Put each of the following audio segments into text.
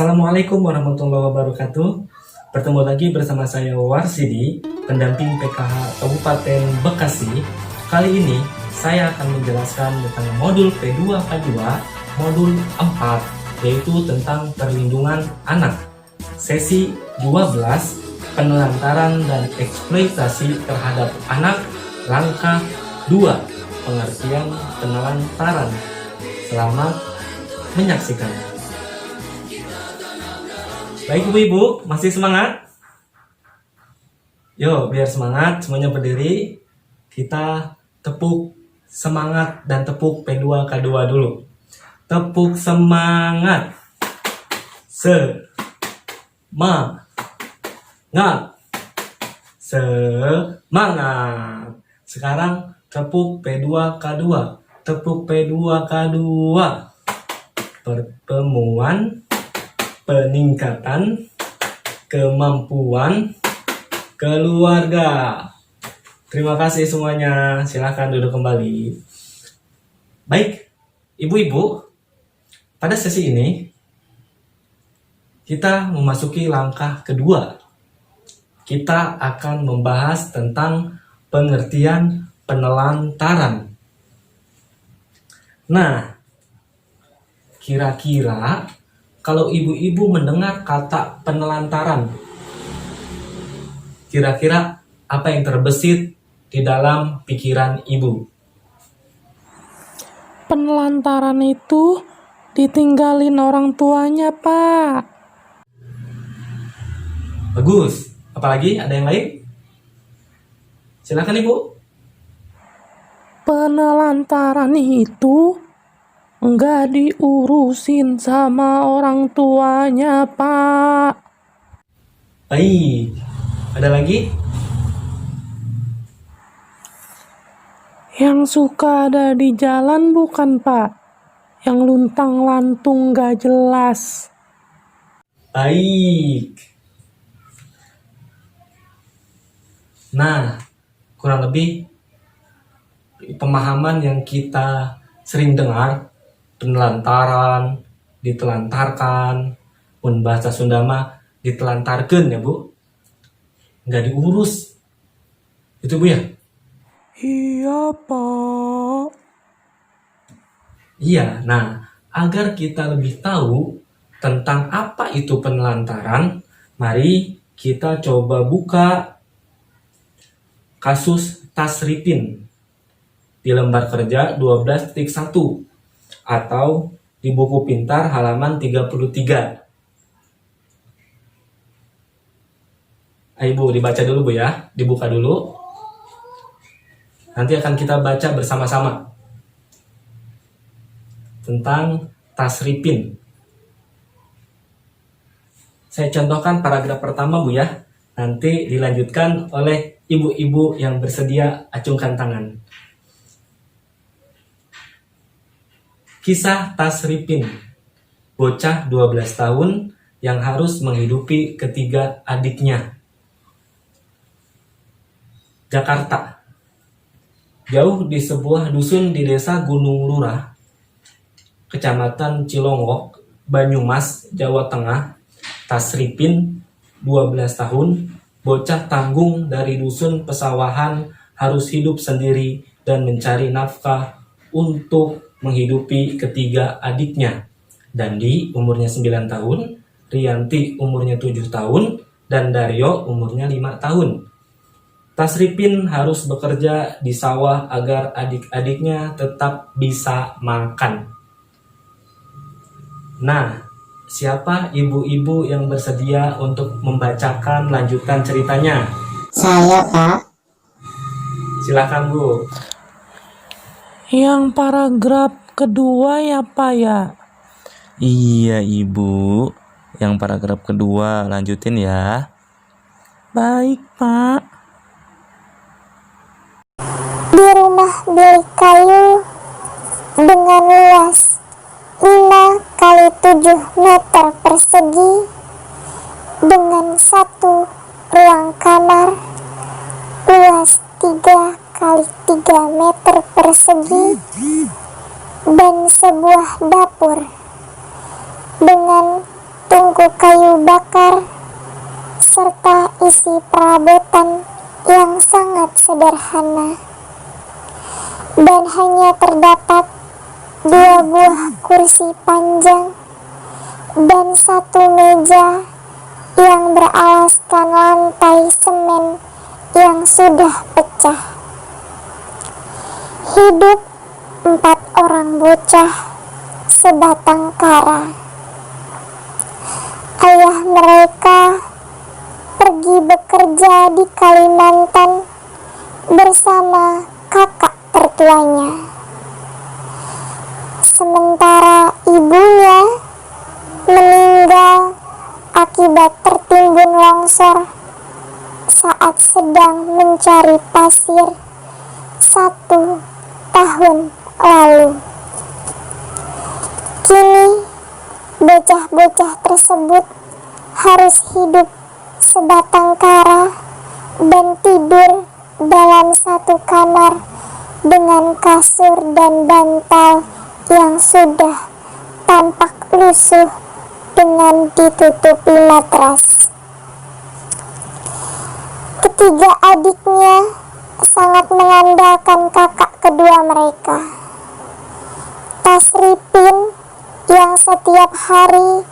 Assalamualaikum warahmatullahi wabarakatuh. Bertemu lagi bersama saya Warsidi, pendamping PKH Kabupaten Bekasi. Kali ini saya akan menjelaskan tentang modul P2K2 modul 4, yaitu tentang perlindungan anak. Sesi 12, penelantaran dan eksploitasi terhadap anak, langkah 2, pengertian penelantaran. Selamat menyaksikan. Baik ibu-ibu, masih semangat? Yo, biar semangat, semuanya berdiri. Kita tepuk semangat dan tepuk P2K2 dulu. Tepuk semangat. Semangat. Semangat. Sekarang tepuk P2K2. Tepuk P2K2. Pertemuan, peningkatan kemampuan keluarga. Terima kasih semuanya. Silahkan duduk kembali. Baik, ibu-ibu, pada sesi ini kita memasuki langkah kedua. Kita akan membahas tentang pengertian penelantaran. Nah, kira-kira kalau ibu-ibu mendengar kata penelantaran, kira-kira apa yang terbesit di dalam pikiran ibu? Penelantaran itu ditinggalin orang tuanya, Pak. Bagus. Apalagi ada yang lain? Silakan ibu. Penelantaran itu nggak diurusin sama orang tuanya, Pak. Baik. Ada lagi? Yang suka ada di jalan bukan, Pak? Yang luntang-lantung nggak jelas. Baik. Nah, kurang lebih pemahaman yang kita sering dengar, penelantaran, ditelantarkan, pun bahasa Sunda mah ditelantarkan ya Bu, nggak diurus, itu Bu ya? Iya, Pak. Iya. Nah, agar kita lebih tahu tentang apa itu penelantaran, mari kita coba buka kasus Tasripin di lembar kerja 12.1 atau di buku pintar halaman 33. Ayo Bu, dibaca dulu Bu ya, dibuka dulu. Nanti akan kita baca bersama-sama tentang Tasripin. Saya contohkan paragraf pertama Bu ya, nanti dilanjutkan oleh ibu-ibu yang bersedia acungkan tangan. Kisah Tasripin, bocah 12 tahun yang harus menghidupi ketiga adiknya. Jakarta. Jauh di sebuah dusun di desa Gunung Lurah, Kecamatan Cilongok, Banyumas, Jawa Tengah, Tasripin, 12 tahun, bocah tanggung dari dusun pesawahan, harus hidup sendiri dan mencari nafkah untuk menghidupi ketiga adiknya. Dandi umurnya 9 tahun, Rianti umurnya 7 tahun, dan Daryo umurnya 5 tahun. Tasripin harus bekerja di sawah agar adik-adiknya tetap bisa makan. Nah, siapa ibu-ibu yang bersedia untuk membacakan lanjutan ceritanya? Saya, Pak. Silakan Bu. Yang paragraf kedua ya, Pak ya? Iya Ibu, yang paragraf kedua lanjutin ya. Baik, Pak. Di rumah bilik kayu dengan luas 5 kali 7 meter persegi dengan satu ruang kamar luas 3 kali 3 meter persegi dan sebuah dapur dengan tungku kayu bakar, serta isi perabotan yang sangat sederhana. Dan hanya terdapat 2 buah kursi panjang dan 1 meja yang beralaskan lantai semen yang sudah pecah. Hidup 4 orang bocah sebatang kara. Ayah mereka pergi bekerja di Kalimantan bersama kakak tertuanya. Sementara ibunya meninggal akibat tertimbun longsor saat sedang mencari pasir 1 tahun lalu. Kini bocah-bocah tersebut harus hidup sebatang kara dan tidur dalam 1 kamar dengan kasur dan bantal yang sudah tampak lusuh dengan ditutupi matras. Ketiga adiknya sangat mengandalkan kakak kedua mereka. Tasripin yang setiap hari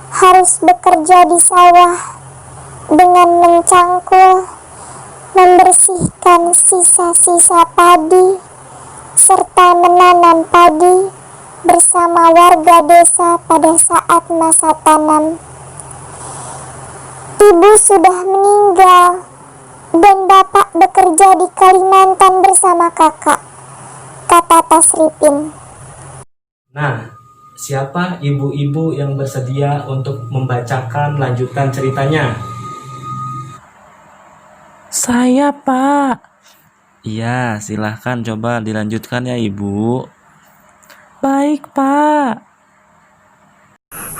harus bekerja di sawah dengan mencangkul, membersihkan sisa-sisa padi, serta menanam padi bersama warga desa pada saat masa tanam. Ibu sudah meninggal dan bapak bekerja di Kalimantan bersama kakak, kata Tasripin. Nah, siapa ibu-ibu yang bersedia untuk membacakan lanjutan ceritanya? Saya, Pak. Iya, silahkan coba dilanjutkan ya Ibu. Baik, Pak.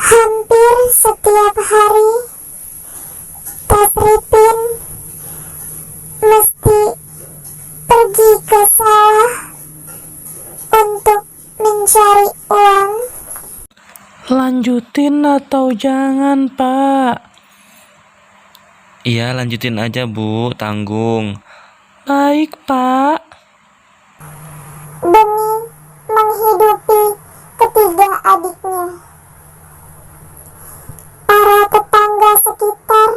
Hampir setiap hari Tasripin mesti pergi ke sawah untuk mencari uang. Lanjutin atau jangan, Pak? Iya, lanjutin aja Bu, tanggung. Baik, Pak. Demi menghidupi ketiga adiknya. Para tetangga sekitar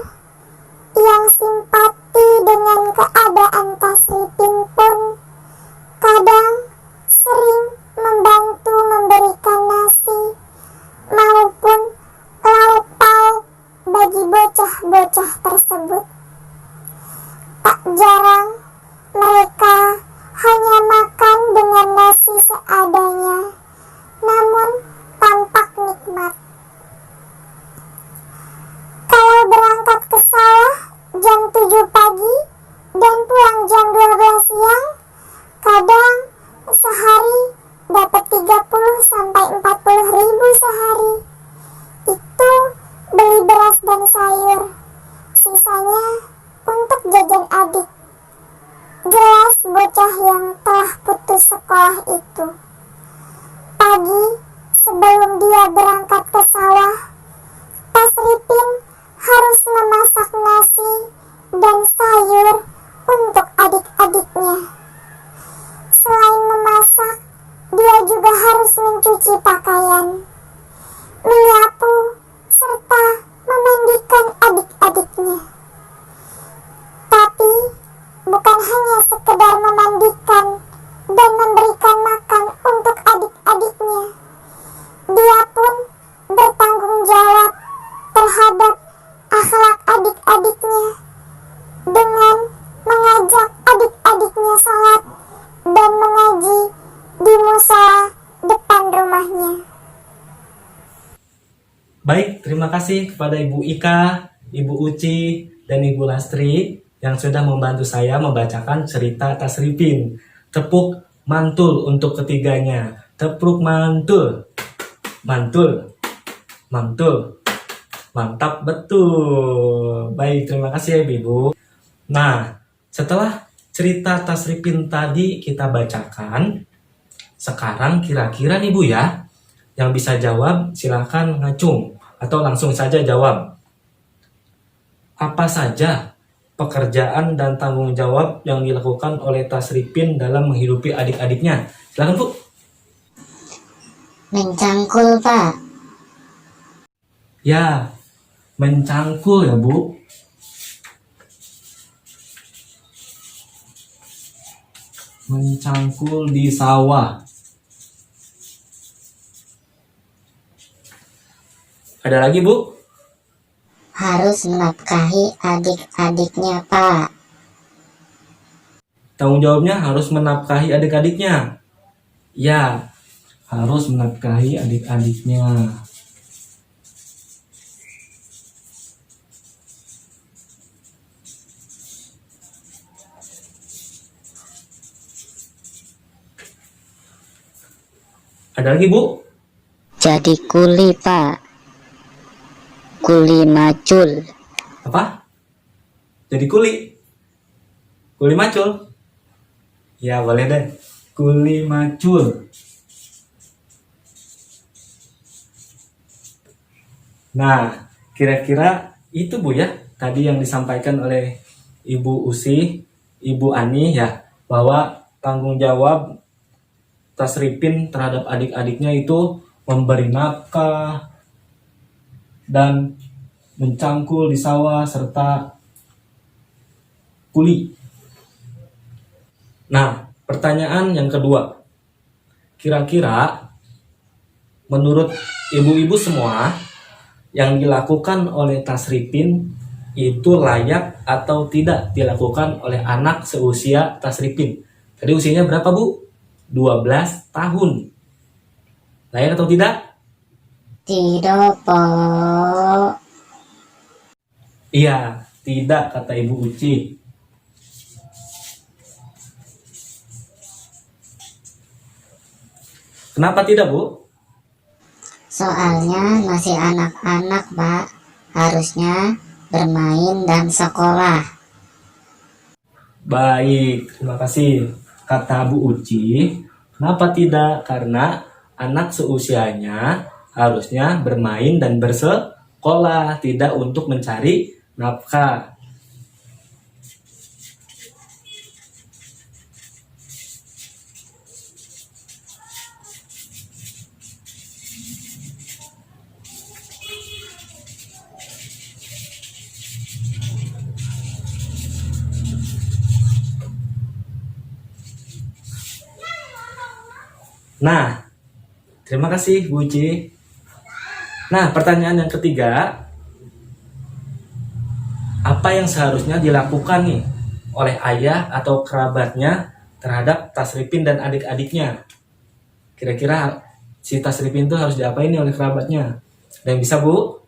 yang simpati dengan keadaan Tasripin pun kadang sering membantu memberikan nasi maupun lauk pauk bagi bocah-bocah tersebut. Tak jarang mereka hanya makan dengan nasi seadanya, namun tampak nikmat. Kalau berangkat ke sawah jam 7 pagi dan pulang jam 12 siang, kadang sehari dapat 30 sampai 40 ribu sehari. Itu beli beras dan sayur, sisanya untuk jajan adik. Jelas bocah yang telah putus sekolah itu. Pagi sebelum dia berangkat ke sawah, Tasripin harus memasak nasi dan sayur untuk adik-adiknya. Selain memasak, dia juga harus mencuci pakaian, menyapu, serta memandikan adik-adiknya. Tapi bukan hanya sekedar memandikan dan memberikan makan untuk adik-adiknya, dia pun bertanggung jawab terhadap akhlak adik-adiknya dengan mengajak adik-adiknya sholat dan mengaji di musola depan rumahnya. Baik, terima kasih kepada Ibu Ika, Ibu Uci, dan Ibu Lastri yang sudah membantu saya membacakan cerita Tasripin. Tepuk mantul untuk ketiganya. Tepuk mantul. Mantul. Mantul. Mantap betul. Baik, terima kasih ya Ibu. Nah, setelah cerita Tasripin tadi kita bacakan, sekarang kira-kira nih Bu ya, yang bisa jawab silahkan ngacung atau langsung saja jawab. Apa saja pekerjaan dan tanggung jawab yang dilakukan oleh Tasripin dalam menghidupi adik-adiknya? Silakan Bu. Mencangkul, Pak. Ya, mencangkul ya Bu. Mencangkul di sawah. Ada lagi Bu? Harus menafkahi adik-adiknya, Pak. Tanggung jawabnya harus menafkahi adik-adiknya. Ya, harus menafkahi adik-adiknya. Ada lagi Bu? Jadi kuli, Pak. Kuli macul. Apa? Jadi kuli. Kuli macul. Ya boleh deh. Kuli macul. Nah, kira-kira itu Bu ya, tadi yang disampaikan oleh Ibu Usi, Ibu Ani ya, bahwa tanggung jawab Tasripin terhadap adik-adiknya itu memberi nafkah dan mencangkul di sawah serta kuli. Nah, pertanyaan yang kedua. Kira-kira menurut ibu-ibu semua, yang dilakukan oleh Tasripin itu layak atau tidak dilakukan oleh anak seusia Tasripin? Tadi usianya berapa Bu? 12 tahun. Layak atau tidak? Tidak, Pak. Iya, tidak kata Ibu Uci. Kenapa tidak Bu? Soalnya masih anak-anak, Pak. Harusnya bermain dan sekolah. Baik, terima kasih. Kata Bu Uci, kenapa tidak? Karena anak seusianya harusnya bermain dan bersekolah, tidak untuk mencari nafkah. Nah, terima kasih Bu Uci. Nah, pertanyaan yang ketiga, apa yang seharusnya dilakukan nih oleh ayah atau kerabatnya terhadap Tasripin dan adik-adiknya? Kira-kira si Tasripin itu harus diapain nih oleh kerabatnya? Dan bisa Bu?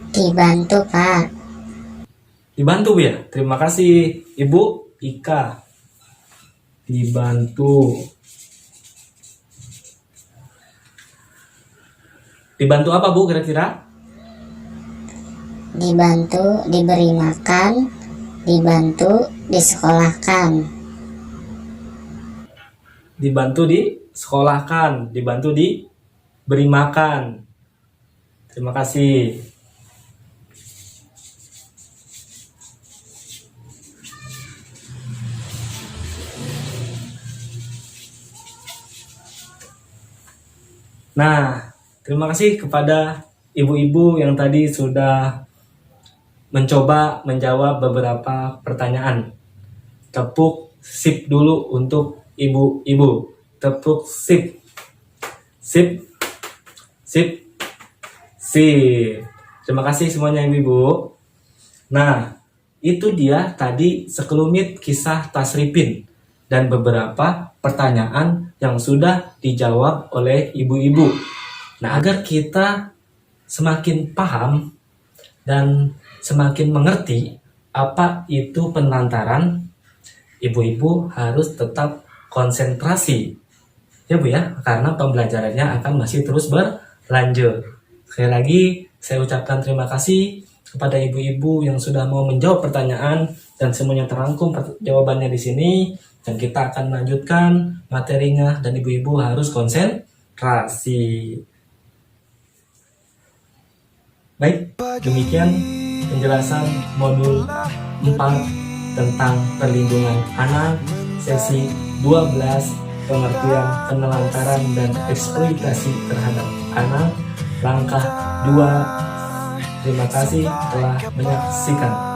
Dibantu, Pak. Dibantu Bu ya? Terima kasih Ibu Ika. Dibantu. Dibantu apa Bu kira-kira? Dibantu diberi makan, dibantu disekolahkan. Dibantu disekolahkan, dibantu diberi makan. Terima kasih. Nah, terima kasih kepada ibu-ibu yang tadi sudah mencoba menjawab beberapa pertanyaan. Tepuk sip dulu untuk ibu-ibu. Tepuk sip. Sip. Sip. Sip. Terima kasih semuanya ibu-ibu. Nah, itu dia tadi sekelumit kisah Tasripin dan beberapa pertanyaan yang sudah dijawab oleh ibu-ibu. Nah, agar kita semakin paham dan semakin mengerti apa itu penelantaran, ibu-ibu harus tetap konsentrasi. Ya Bu ya, karena pembelajarannya akan masih terus berlanjut. Sekali lagi, saya ucapkan terima kasih kepada ibu-ibu yang sudah mau menjawab pertanyaan dan semuanya terangkum jawabannya di sini. Dan kita akan melanjutkan materinya dan ibu-ibu harus konsentrasi. Baik, demikian penjelasan modul 4 tentang perlindungan anak, sesi 12 pengertian penelantaran dan eksploitasi terhadap anak, langkah 2. Terima kasih telah menyaksikan.